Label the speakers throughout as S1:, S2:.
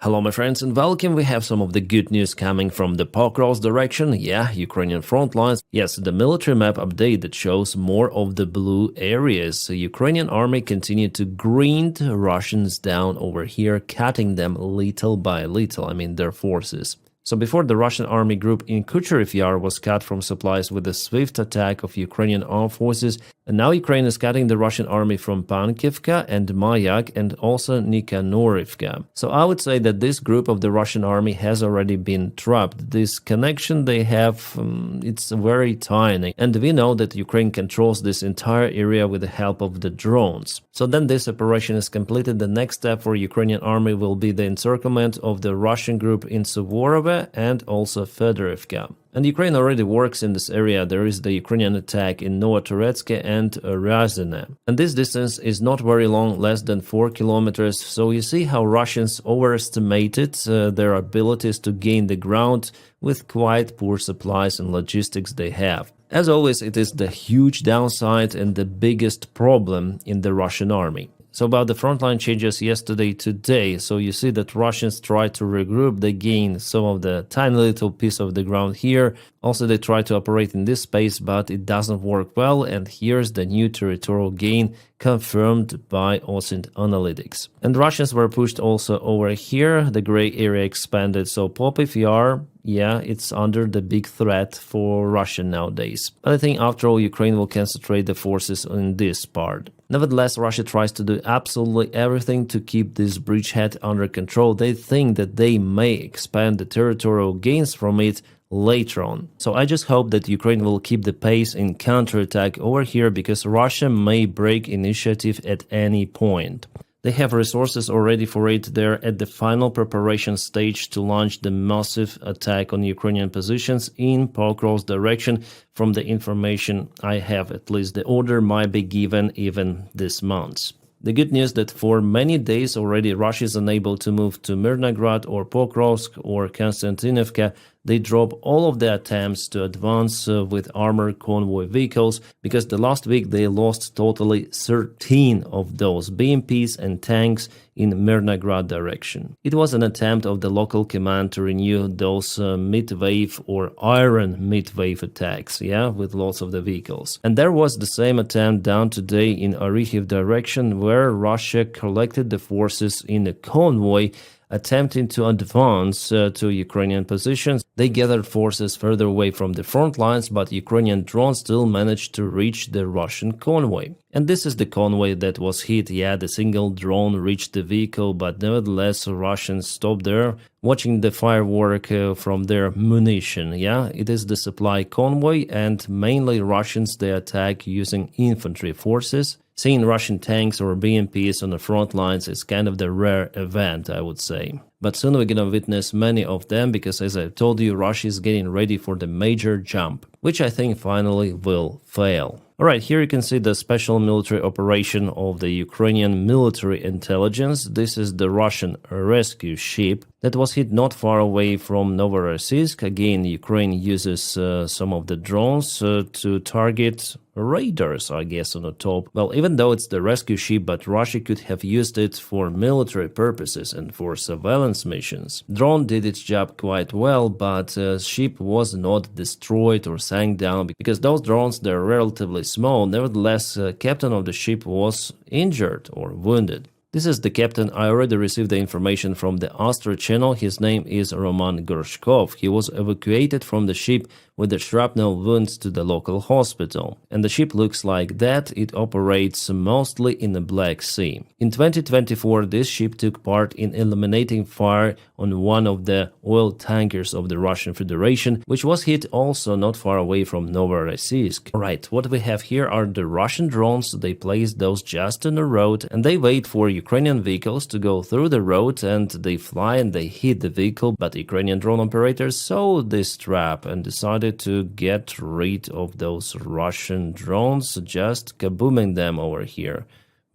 S1: Hello my friends and welcome. We have some of the good news coming from the Pokrovsk direction. Yeah, Ukrainian front lines. Yes, the military map update that shows more of the blue areas. The Ukrainian army continued to grind Russians down over here, cutting them little by little, their forces. So before the Russian army group in Kucherev Yar was cut from supplies with the swift attack of Ukrainian armed forces, and now Ukraine is cutting the Russian army from Pankivka and Mayak and also Nikhanorivka. So I would say that this group of the Russian army has already been trapped. This connection they have, it's very tiny. And we know that Ukraine controls this entire area with the help of the drones. So then this operation is completed. The next step for Ukrainian army will be the encirclement of the Russian group in Suvorove and also Fedorivka. And Ukraine already works in this area. There is the Ukrainian attack in Novotoretsk and Ruzzian. And this distance is not very long, less than 4 kilometers. So you see how Russians overestimated their abilities to gain the ground with quite poor supplies and logistics they have. As always, it is the huge downside and the biggest problem in the Russian army. So about the frontline changes yesterday, today, so you see that Russians try to regroup, they gain some of the tiny little piece of the ground here. Also, they try to operate in this space, but it doesn't work well. And here's the new territorial gain confirmed by OSINT analytics. And Russians were pushed also over here. The gray area expanded. So Popov Yar, yeah, it's under the big threat for Russia nowadays. But I think after all, Ukraine will concentrate the forces in this part. Nevertheless, Russia tries to do absolutely everything to keep this bridgehead under control. They think that they may expand the territorial gains from it later on. So I just hope that Ukraine will keep the pace in counterattack over here, because Russia may break initiative at any point. They have resources already for it. They're at the final preparation stage to launch the massive attack on Ukrainian positions in Pokrovsk direction. From the information I have, at least the order might be given even this month. The good news that for many days already Russia is unable to move to Mirnograd or Pokrovsk or Konstantinovka. They drop all of the attempts to advance with armored convoy vehicles, because the last week they lost totally 13 of those BMPs and tanks in Mirnograd direction. It was an attempt of the local command to renew those mid-wave or iron mid-wave attacks, with lots of the vehicles. And there was the same attempt done today in Orikhiv direction, where Russia collected the forces in a convoy attempting to advance to Ukrainian positions. They gathered forces further away from the front lines, but Ukrainian drones still managed to reach the Russian convoy. And this is the convoy that was hit. The single drone reached the vehicle, but nevertheless Russians stopped there, watching the firework from their munition. It is the supply convoy, and mainly Russians they attack using infantry forces. Seeing Russian tanks or BMPs on the front lines is kind of the rare event, I would say. But soon we're gonna witness many of them, because as I told you, Russia is getting ready for the major jump, which I think finally will fail. Alright, here you can see the special military operation of the Ukrainian military intelligence. This is the Russian rescue ship that was hit not far away from Novorossiysk. Again, Ukraine uses some of the drones to target radars, I guess, on the top. Well, even though it's the rescue ship, but Russia could have used it for military purposes and for surveillance missions. Drone did its job quite well, but ship was not destroyed or sank down, because those drones, they're relatively small. Nevertheless, captain of the ship was injured or wounded. This is the captain. I already received the information from the Astra channel. His name is Roman Gorshkov. He was evacuated from the ship with the shrapnel wounds to the local hospital. And the ship looks like that. It operates mostly in the Black Sea. In 2024, this ship took part in eliminating fire on one of the oil tankers of the Russian Federation, which was hit also not far away from Novorossiysk. Alright, what we have here are the Russian drones. They place those just on the road, and they wait for Ukrainian vehicles to go through the road, and they fly and they hit the vehicle. But the Ukrainian drone operators saw this trap and decided to get rid of those Russian drones, just kabooming them over here.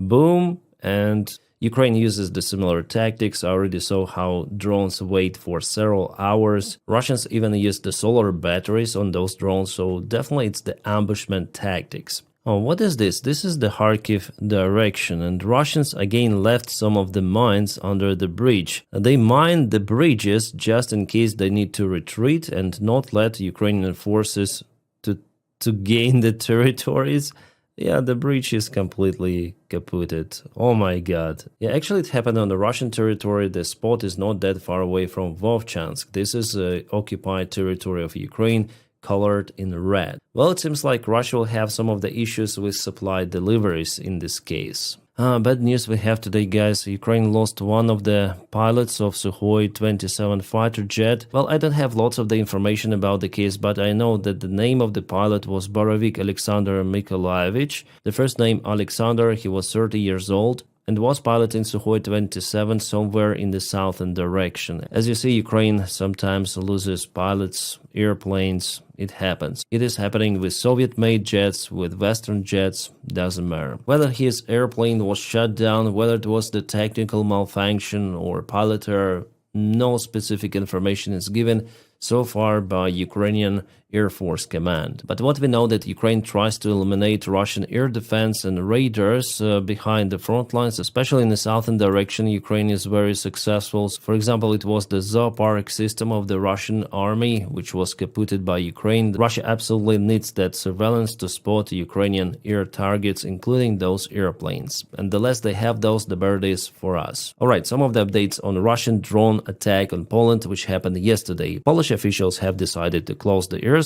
S1: Boom, and Ukraine uses the similar tactics. I already saw how drones wait for several hours. Russians even use the solar batteries on those drones, so definitely it's the ambushment tactics. Oh, what is this? This is the Kharkiv direction, and Russians again left some of the mines under the bridge. They mined the bridges just in case they need to retreat and not let Ukrainian forces to gain the territories. Yeah, the bridge is completely kaputted. Oh my god. Yeah, actually it happened on the Russian territory. The spot is not that far away from Vovchansk. This is occupied territory of Ukraine, colored in red. Well, it seems like Russia will have some of the issues with supply deliveries in this case. Bad news we have today, guys. Ukraine lost one of the pilots of Sukhoi 27 fighter jet. Well, I don't have lots of the information about the case, but I know that the name of the pilot was Borovik Alexander Mikolaevich. The first name Alexander, he was 30 years old and was piloting Sukhoi 27 somewhere in the southern direction. As you see, Ukraine sometimes loses pilots, airplanes. It happens. It is happening with Soviet-made jets, with Western jets, doesn't matter. Whether his airplane was shut down, whether it was the technical malfunction or pilot error, no specific information is given so far by Ukrainian Air Force Command. But what we know that Ukraine tries to eliminate Russian air defense and radars behind the front lines, especially in the southern direction. Ukraine is very successful. For example, it was the Zoopark system of the Russian army, which was kaputted by Ukraine. Russia absolutely needs that surveillance to spot Ukrainian air targets, including those airplanes. And the less they have those, the better it is for us. Alright, some of the updates on Russian drone attack on Poland, which happened yesterday. Polish officials have decided to close the airspace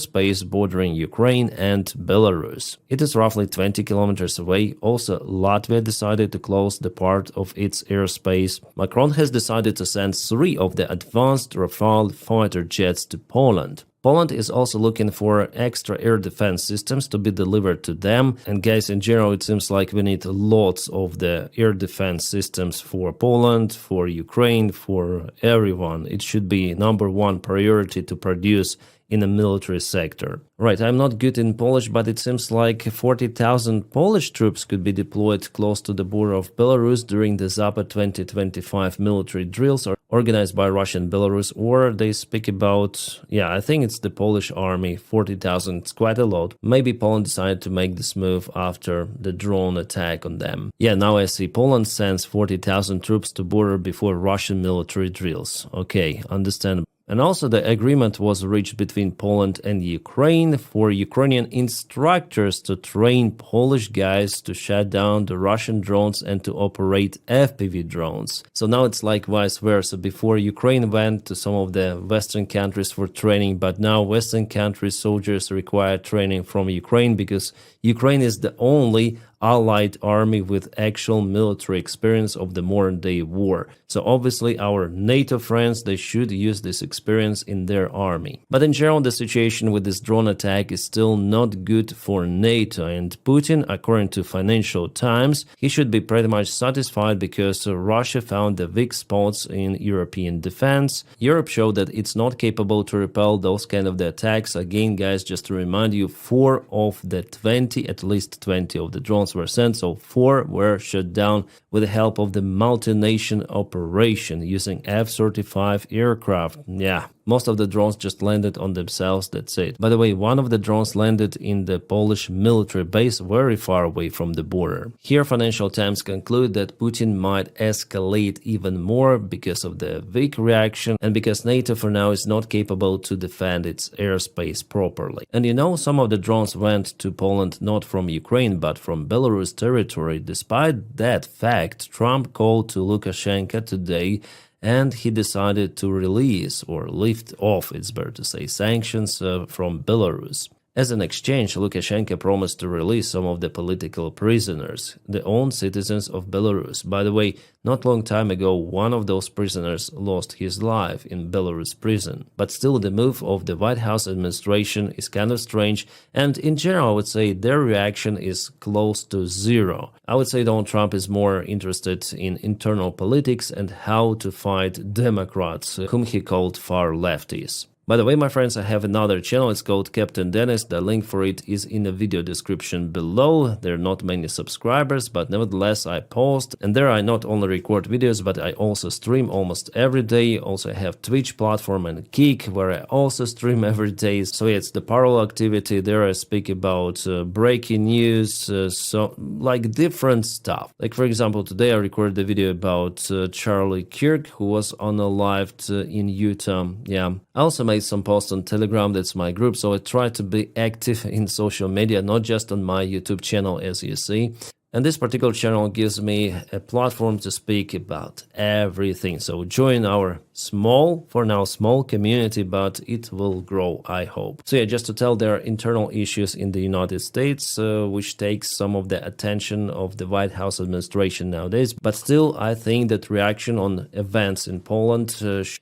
S1: bordering Ukraine and Belarus. It is roughly 20 kilometers away. Also, Latvia decided to close the part of its airspace. Macron has decided to send 3 of the advanced Rafale fighter jets to Poland. Poland is also looking for extra air defense systems to be delivered to them. And guys, in general, it seems like we need lots of the air defense systems for Poland, for Ukraine, for everyone. It should be #1 priority to produce in the military sector. Right, I'm not good in Polish, but it seems like 40,000 Polish troops could be deployed close to the border of Belarus during the Zapad 2025 military drills organized by Russia and Belarus, or they speak about, yeah, I think it's the Polish army, 40,000, it's quite a lot. Maybe Poland decided to make this move after the drone attack on them. Yeah, now I see Poland sends 40,000 troops to border before Russian military drills. Okay, understandable. And also the agreement was reached between Poland and Ukraine for Ukrainian instructors to train Polish guys to shut down the Russian drones and to operate FPV drones. So now it's like vice versa. Before Ukraine went to some of the Western countries for training, but now Western countries' soldiers require training from Ukraine because Ukraine is the only allied army with actual military experience of the modern-day war. So obviously our NATO friends, they should use this experience in their army. But in general, the situation with this drone attack is still not good for NATO, and Putin, according to Financial Times, he should be pretty much satisfied because Russia found the weak spots in European defense. Europe showed that it's not capable to repel those kind of the attacks. Again, guys, just to remind you, 4 of the 20, at least 20 of the drones were sent, so 4 were shut down with the help of the multi-nation operation using F-35 aircraft. Yeah, most of the drones just landed on themselves, that's it. By the way, one of the drones landed in the Polish military base very far away from the border. Here Financial Times conclude that Putin might escalate even more because of the weak reaction and because NATO for now is not capable to defend its airspace properly. And you know, some of the drones went to Poland not from Ukraine but from Belarus territory. Despite that fact, Trump called to Lukashenko today and he decided to release or lift off, it's better to say, sanctions from Belarus. As an exchange, Lukashenko promised to release some of the political prisoners, the own citizens of Belarus. By the way, not long time ago, one of those prisoners lost his life in Belarus prison. But still, the move of the White House administration is kind of strange, and in general, I would say their reaction is close to zero. I would say Donald Trump is more interested in internal politics and how to fight Democrats, whom he called far lefties. By the way, my friends, I have another channel. It's called Captain Dennis. The link for it is in the video description below. There are not many subscribers, but nevertheless I post, and there I not only record videos, but I also stream almost every day. Also I have Twitch platform and Kick, where I also stream every day. So yeah, it's the parallel activity. There I speak about breaking news, so like different stuff. Like for example, today I recorded a video about Charlie Kirk, who was unalived in Utah. Yeah, I also made some posts on Telegram, that's my group, so I try to be active in social media, not just on my YouTube channel, as you see. And this particular channel gives me a platform to speak about everything. So join our small, for now small community, but it will grow, I hope. So yeah, just to tell, there are internal issues in the United States, which takes some of the attention of the White House administration nowadays. But still, I think that reaction on events in Poland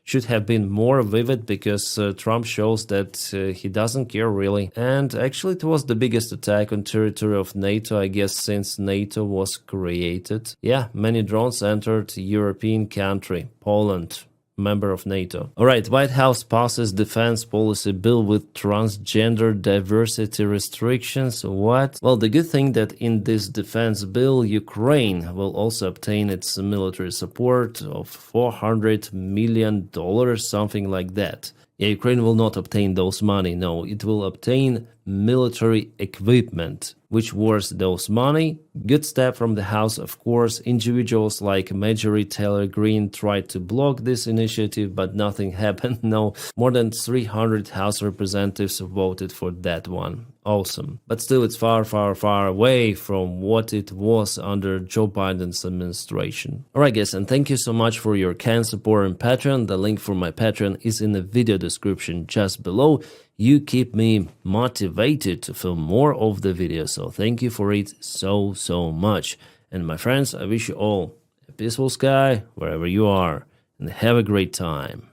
S1: should have been more vivid, because Trump shows that he doesn't care really. And actually, it was the biggest attack on territory of NATO, I guess, since NATO was created. Yeah, many drones entered European country, Poland, member of NATO. Alright, White House passes defense policy bill with transgender diversity restrictions. What? Well, the good thing that in this defense bill, Ukraine will also obtain its military support of $400 million, something like that. Yeah, Ukraine will not obtain those money, no, it will obtain military equipment, which worth those money. Good step from the House, of course. Individuals like Marjorie Taylor Greene tried to block this initiative, but nothing happened. No, more than 300 House representatives voted for that one. Awesome. But still, it's far, far, far away from what it was under Joe Biden's administration. Alright guys, and thank you so much for your kind support on Patreon. The link for my Patreon is in the video description just below. You keep me motivated to film more of the videos, so thank you for it so much. And my friends, I wish you all a peaceful sky wherever you are, and have a great time.